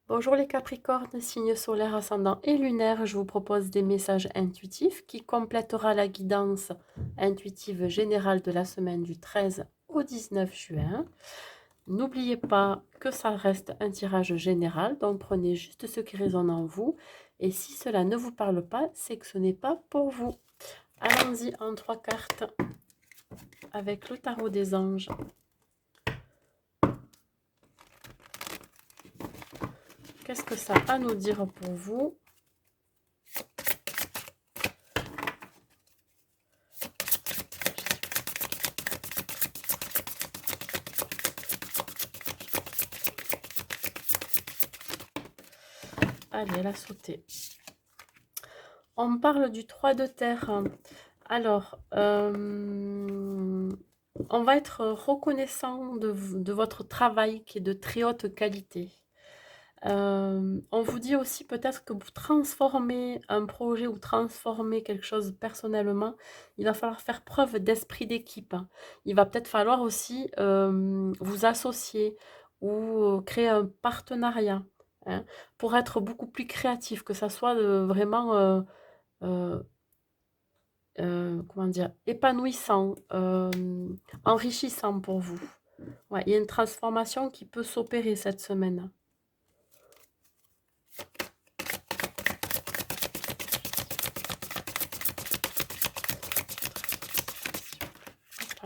Bonjour les Capricornes, signe solaire, ascendant et lunaire, je vous propose des messages intuitifs qui complétera la guidance intuitive générale de la semaine du 13 au 19 juin. N'oubliez pas que ça reste un tirage général, donc prenez juste ce qui résonne en vous. Et si cela ne vous parle pas, c'est que ce n'est pas pour vous. Allons-y en 3 cartes avec le tarot des anges. Qu'est-ce que ça a à nous dire pour vous? Allez, elle a sauté. On parle du 3 de terre. Alors, on va être reconnaissant de votre travail qui est de très haute qualité. On vous dit aussi peut-être que vous transformez un projet ou transformez quelque chose personnellement, il va falloir faire preuve d'esprit d'équipe. Il va peut-être falloir aussi vous associer ou créer un partenariat, hein, pour être beaucoup plus créatif, que ça soit vraiment euh, comment dire, épanouissant, enrichissant pour vous. Ouais, il y a une transformation qui peut s'opérer cette semaine.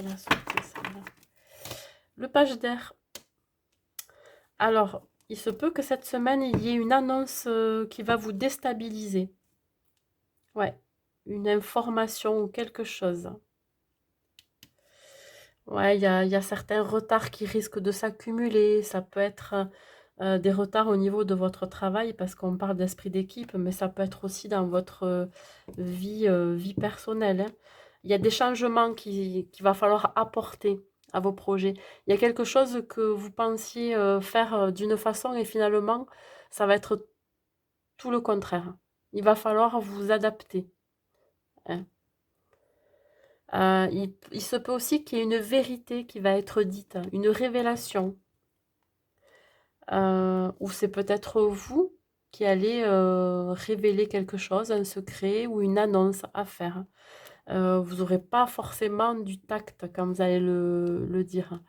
Voilà, le page d'air. Alors, il se peut que cette semaine, il y ait une annonce qui va vous déstabiliser. Ouais, une information ou quelque chose. Ouais, il y a certains retards qui risquent de s'accumuler. Ça peut être des retards au niveau de votre travail parce qu'on parle d'esprit d'équipe, mais ça peut être aussi dans votre vie personnelle, hein. Il y a des changements qu'il va falloir apporter à vos projets. Il y a quelque chose que vous pensiez faire d'une façon et finalement, ça va être tout le contraire. Il va falloir vous adapter, hein. Il se peut aussi qu'il y ait une vérité qui va être dite, une révélation, ou c'est peut-être vous qui allez révéler quelque chose, un secret ou une annonce à faire. Vous n'aurez pas forcément du tact quand vous allez le dire.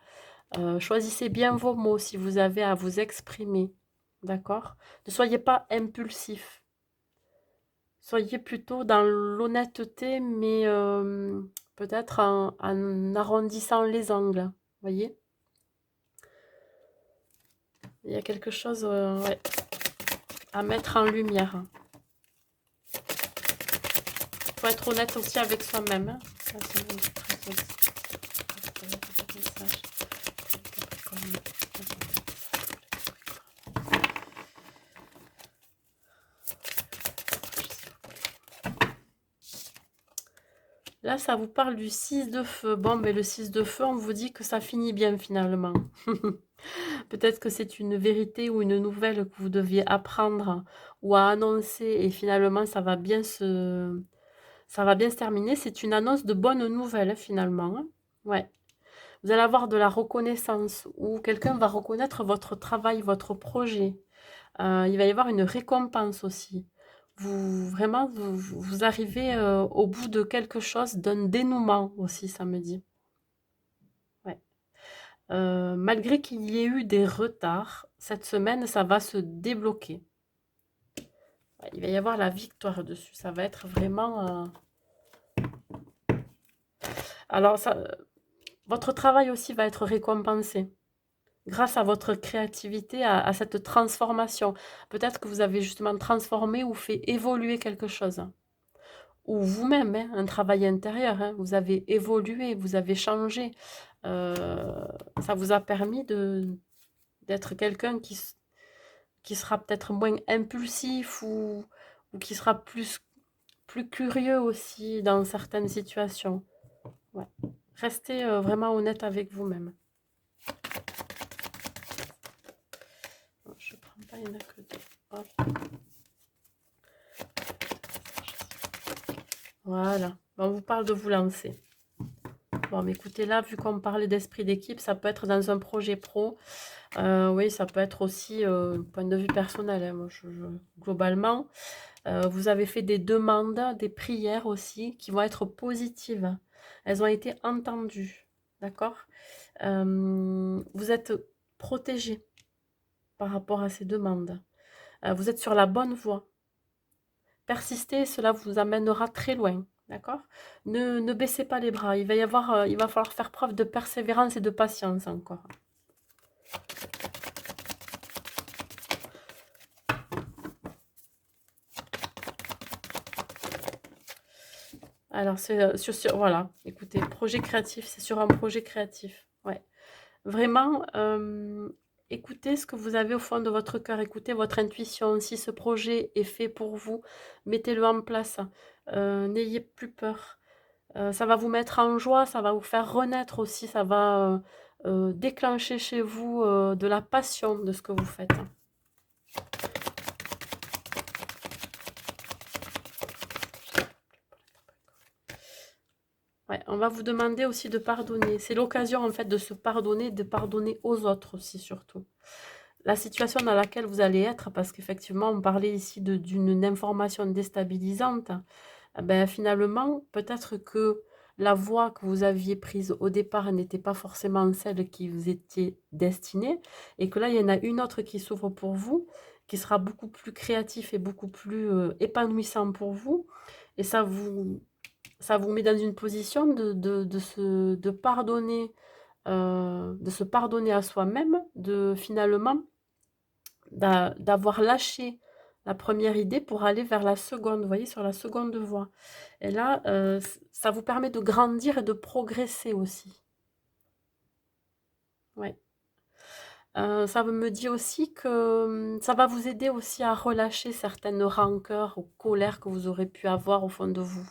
Choisissez bien vos mots si vous avez à vous exprimer, d'accord? Ne soyez pas impulsif. Soyez plutôt dans l'honnêteté, mais peut-être en arrondissant les angles, voyez? Il y a quelque chose, ouais, à mettre en lumière. Il faut être honnête aussi avec soi-même, hein. Ça, c'est très Là, ça vous parle du 6 de feu. Bon, mais le 6 de feu, on vous dit que ça finit bien finalement. Peut-être que c'est une vérité ou une nouvelle que vous deviez apprendre ou à annoncer et finalement ça va bien se terminer. C'est une annonce de bonne nouvelle finalement, hein. Ouais. Vous allez avoir de la reconnaissance ou quelqu'un va reconnaître votre travail, votre projet. Il va y avoir une récompense aussi. Vous arrivez au bout de quelque chose, d'un dénouement aussi, ça me dit. Ouais. Malgré qu'il y ait eu des retards, cette semaine, ça va se débloquer. Ouais, il va y avoir la victoire dessus. Ça va être vraiment... Alors, votre travail aussi va être récompensé grâce à votre créativité, à cette transformation. Peut-être que vous avez justement transformé ou fait évoluer quelque chose. Ou vous-même, hein, un travail intérieur, hein, vous avez évolué, vous avez changé. Ça vous a permis d'être quelqu'un qui sera peut-être moins impulsif ou qui sera plus curieux aussi dans certaines situations. Ouais. Restez vraiment honnête avec vous-même. Je ne prends pas, il n'y en a que deux. Hop. Voilà. On vous parle de vous lancer. Bon, mais écoutez, là, vu qu'on parlait d'esprit d'équipe, ça peut être dans un projet pro. Oui, ça peut être aussi, point de vue personnel, hein, moi globalement, vous avez fait des demandes, des prières aussi qui vont être positives. Elles ont été entendues, d'accord? Vous êtes protégé par rapport à ces demandes. Vous êtes sur la bonne voie. Persistez, cela vous amènera très loin, d'accord? Ne baissez pas les bras, il va falloir faire preuve de persévérance et de patience encore. Alors c'est, voilà, écoutez, projet créatif, c'est sur un projet créatif, ouais. Vraiment, écoutez ce que vous avez au fond de votre cœur, écoutez votre intuition. Si ce projet est fait pour vous, mettez-le en place. N'ayez plus peur. Ça va vous mettre en joie, ça va vous faire renaître aussi, ça va, déclencher chez vous, de la passion de ce que vous faites. Ouais, on va vous demander aussi de pardonner. C'est l'occasion en fait de se pardonner, de pardonner aux autres aussi surtout. La situation dans laquelle vous allez être, parce qu'effectivement on parlait ici d'une information déstabilisante, ben, finalement peut-être que la voie que vous aviez prise au départ n'était pas forcément celle qui vous était destinée, et que là il y en a une autre qui s'ouvre pour vous, qui sera beaucoup plus créatif et beaucoup plus épanouissant pour vous, et ça vous met dans une position de se pardonner à soi-même, de finalement d'avoir lâché la première idée pour aller vers la seconde, vous voyez, sur la seconde voie. Et là, ça vous permet de grandir et de progresser aussi. Ouais. Ça me dit aussi que ça va vous aider aussi à relâcher certaines rancœurs ou colères que vous aurez pu avoir au fond de vous,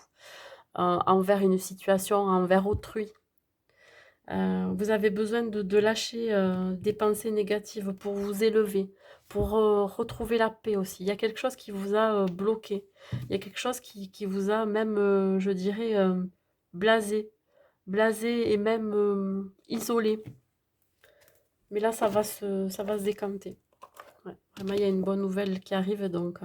envers une situation, envers autrui. Vous avez besoin de lâcher, des pensées négatives pour vous élever, pour, retrouver la paix aussi. Il y a quelque chose qui vous a, bloqué. Il y a quelque chose qui vous a même, je dirais, blasé. Blasé et même, isolé. Mais là, ça va se décanter. Ouais, vraiment, il y a une bonne nouvelle qui arrive, donc,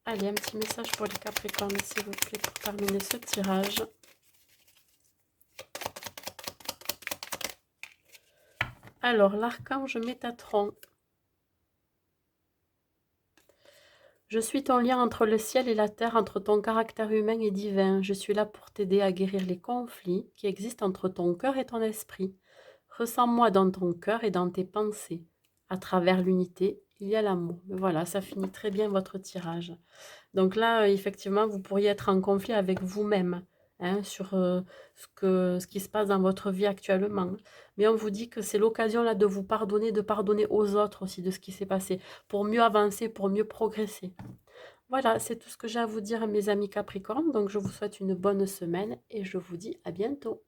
allez, un petit message pour les Capricornes, s'il vous plaît, pour terminer ce tirage. Alors, l'archange Métatron. Je suis ton lien entre le ciel et la terre, entre ton caractère humain et divin. Je suis là pour t'aider à guérir les conflits qui existent entre ton cœur et ton esprit. Ressens-moi dans ton cœur et dans tes pensées. À travers l'unité, il y a l'amour. Voilà, ça finit très bien votre tirage. Donc là, effectivement, vous pourriez être en conflit avec vous-même, hein, sur ce qui se passe dans votre vie actuellement. Mais on vous dit que c'est l'occasion là de vous pardonner, de pardonner aux autres aussi de ce qui s'est passé, pour mieux avancer, pour mieux progresser. Voilà, c'est tout ce que j'ai à vous dire, mes amis Capricornes. Donc je vous souhaite une bonne semaine et je vous dis à bientôt.